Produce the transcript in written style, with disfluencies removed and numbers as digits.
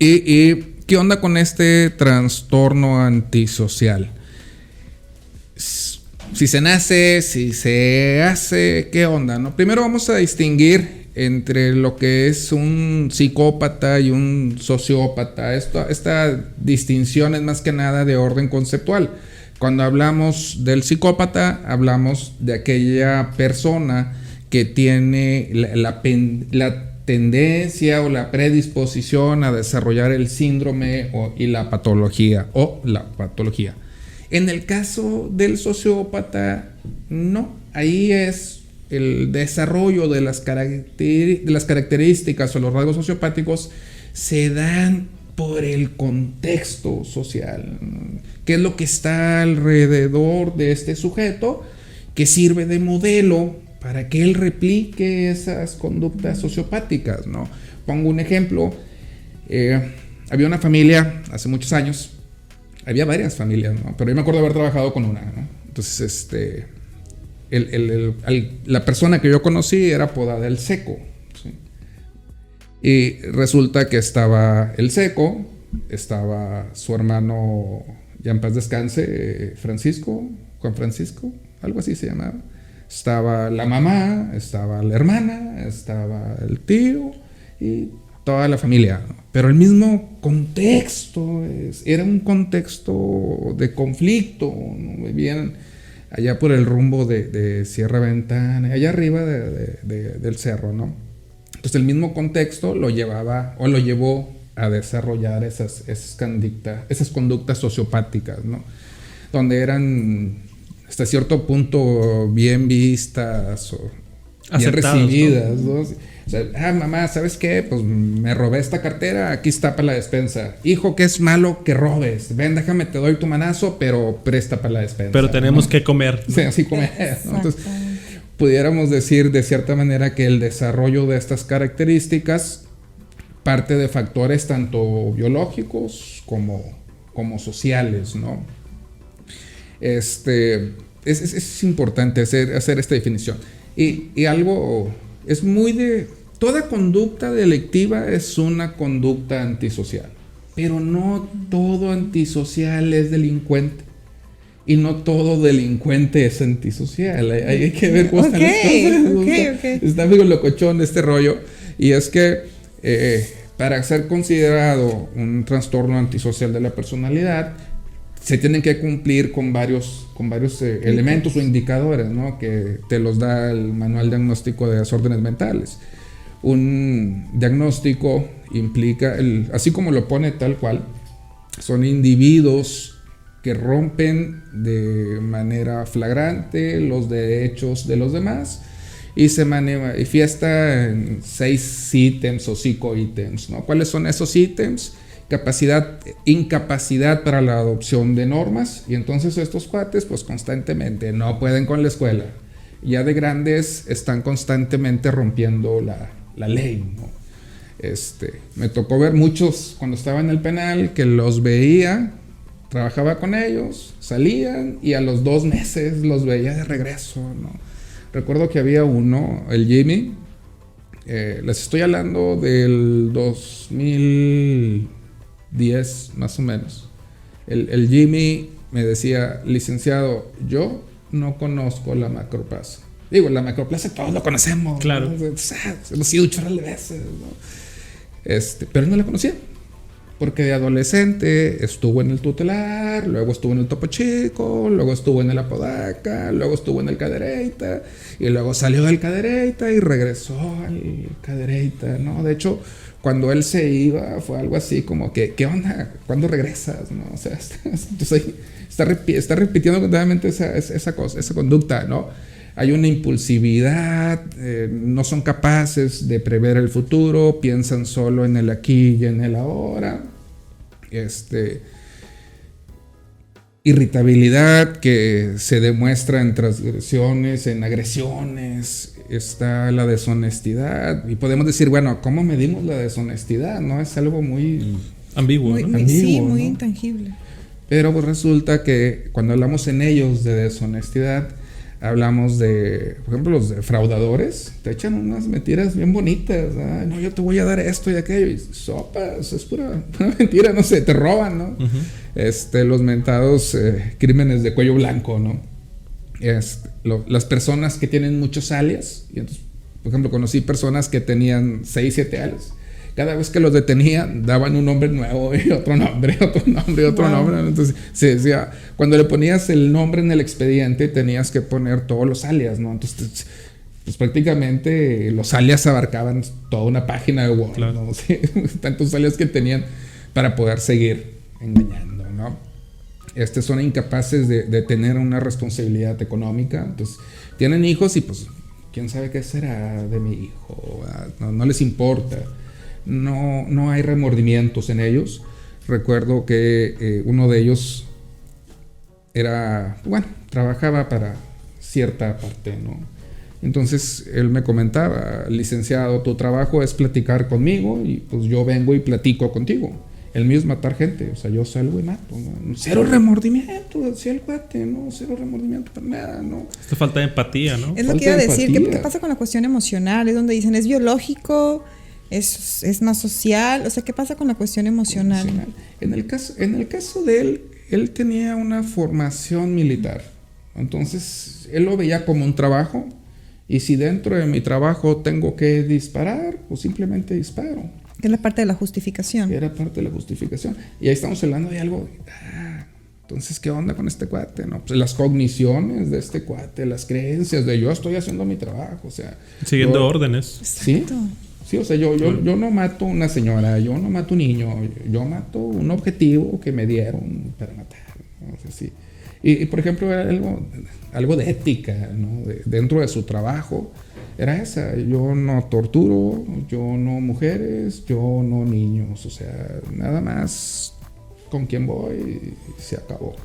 ¿Y qué onda con este trastorno antisocial? Si se nace, si se hace, ¿qué onda, no? Primero vamos a distinguir entre lo que es un psicópata y un sociópata. Esta distinción es más que nada de orden conceptual. Cuando hablamos del psicópata, hablamos de aquella persona que tiene la tendencia o la predisposición a desarrollar el síndrome y la patología. En el caso del sociópata, no. Ahí es el desarrollo de las características o los rasgos sociopáticos se dan por el contexto social. ¿Qué es lo que está alrededor de este sujeto que sirve de modelo para que él replique esas conductas sociopáticas, ¿no? Pongo un ejemplo. Había una familia hace muchos años. Había varias familias, ¿no? Pero yo me acuerdo de haber trabajado con una, ¿no? Entonces, la persona que yo conocí era apodada el Seco, ¿sí? Y resulta que estaba el Seco, estaba su hermano, ya en paz descanse, Juan Francisco, algo así se llamaba. Estaba la mamá, estaba la hermana, estaba el tío y toda la familia, ¿no? Pero el mismo contexto, era un contexto de conflicto, ¿no? Vivían allá por el rumbo de Sierra Ventana, allá arriba del cerro, ¿no? Entonces el mismo contexto lo llevó a desarrollar esas conductas sociopáticas, ¿no? Donde eran hasta cierto punto bien vistas o bien recibidas, ¿no? O sea, mamá, ¿sabes qué? Pues me robé esta cartera, aquí está para la despensa. Hijo, que es malo que robes. Ven, déjame, te doy tu manazo, pero presta para la despensa. Pero tenemos, ¿no?, que comer, ¿no? Sí, así comer, ¿no? Entonces, pudiéramos decir de cierta manera que el desarrollo de estas características parte de factores tanto biológicos como sociales, ¿no? Es importante hacer esta definición. Y algo es muy de... Toda conducta delictiva es una conducta antisocial, pero no todo antisocial es delincuente. Y no todo delincuente es antisocial. Hay que ver cómo están las cosas. Okay. Está muy locochón este rollo. Y es que para ser considerado un trastorno antisocial de la personalidad, se tienen que cumplir con varios elementos o indicadores, ¿no? Que te los da el Manual Diagnóstico de Desórdenes Mentales. Un diagnóstico implica, así como lo pone tal cual, son individuos que rompen de manera flagrante los derechos de los demás y se manifiesta en 6 ítems o 5 ítems, ¿no? ¿Cuáles son esos ítems? Incapacidad para la adopción de normas, y entonces estos cuates pues constantemente no pueden con la escuela, ya de grandes están constantemente rompiendo la ley, ¿no? Me tocó ver muchos cuando estaba en el penal que los veía, trabajaba con ellos, salían y a los 2 meses los veía de regreso, ¿no? Recuerdo que había uno, el Jimmy, les estoy hablando del 2010 más o menos. El Jimmy me decía: licenciado, yo no conozco la Macroplaza. Digo, la Macroplaza todos lo conocemos, claro, ¿no? Hemos ido un chorro de veces, ¿no? Pero no la conocía, porque de adolescente estuvo en el Tutelar, luego estuvo en el Topo Chico, luego estuvo en el Apodaca, luego estuvo en el Cadereyta, y luego salió del Cadereyta y regresó al Cadereyta, ¿no? De hecho, cuando él se iba fue algo así como que, ¿qué onda? ¿Cuándo regresas? ¿No? O sea, entonces está repitiendo continuamente esa conducta, ¿no? Hay una impulsividad, no son capaces de prever el futuro, piensan solo en el aquí y en el ahora. Irritabilidad que se demuestra en transgresiones, en agresiones. Está la deshonestidad. Y podemos decir, bueno, ¿cómo medimos la deshonestidad? ¿No? Es algo muy ambiguo, ¿no? Sí, muy ¿no? intangible. Pero pues resulta que cuando hablamos en ellos de deshonestidad, Hablamos de, por ejemplo, los defraudadores. Te echan unas mentiras bien bonitas. Ay, no, yo te voy a dar esto y aquello. Y sopas, es pura mentira, no sé, te roban, ¿no? Los mentados crímenes de cuello blanco, ¿no? Las personas que tienen muchos alias. Y entonces, por ejemplo, conocí personas que tenían 6, 7 alias. Cada vez que los detenían, daban un nombre nuevo y otro nombre, otro nombre. Entonces, se decía, cuando le ponías el nombre en el expediente, tenías que poner todos los alias, ¿no? Entonces, pues prácticamente los alias abarcaban toda una página de Word, claro, ¿no? Sí, tantos alias que tenían para poder seguir engañando, ¿no? Son incapaces de tener una responsabilidad económica. Entonces, tienen hijos y pues, ¿quién sabe qué será de mi hijo? No les importa. No hay remordimientos en ellos. Recuerdo que uno de ellos trabajaba para cierta parte, ¿no? Entonces él me comentaba, licenciado, tu trabajo es platicar conmigo y pues yo vengo y platico contigo. El mío es matar gente, o sea, yo salgo y mato, ¿no? Cero remordimiento, decía el cuate, ¿no? Cero remordimiento para nada, ¿no? Esto falta de empatía, ¿no? Es lo que iba a decir, ¿qué pasa con la cuestión emocional? Es donde dicen, ¿es biológico? ¿Es más social? O sea, ¿qué pasa con la cuestión emocional? En el caso de él tenía una formación militar. Entonces, él lo veía como un trabajo. Y si dentro de mi trabajo tengo que disparar, pues simplemente disparo. Que es la parte de la justificación. Que era parte de la justificación. Y ahí estamos hablando de algo. Entonces, ¿qué onda con este cuate? No, pues las cogniciones de este cuate, las creencias de yo estoy haciendo mi trabajo. O sea, siguiendo órdenes. ¿Sí? Sí, o sea, yo no mato una señora, yo no mato un niño, yo mato un objetivo que me dieron para matar, ¿no? O sea, sí. Y por ejemplo, era algo de ética, ¿no? Dentro de su trabajo, era esa. Yo no torturo, yo no mujeres, yo no niños, o sea, nada más con quien voy se acabó.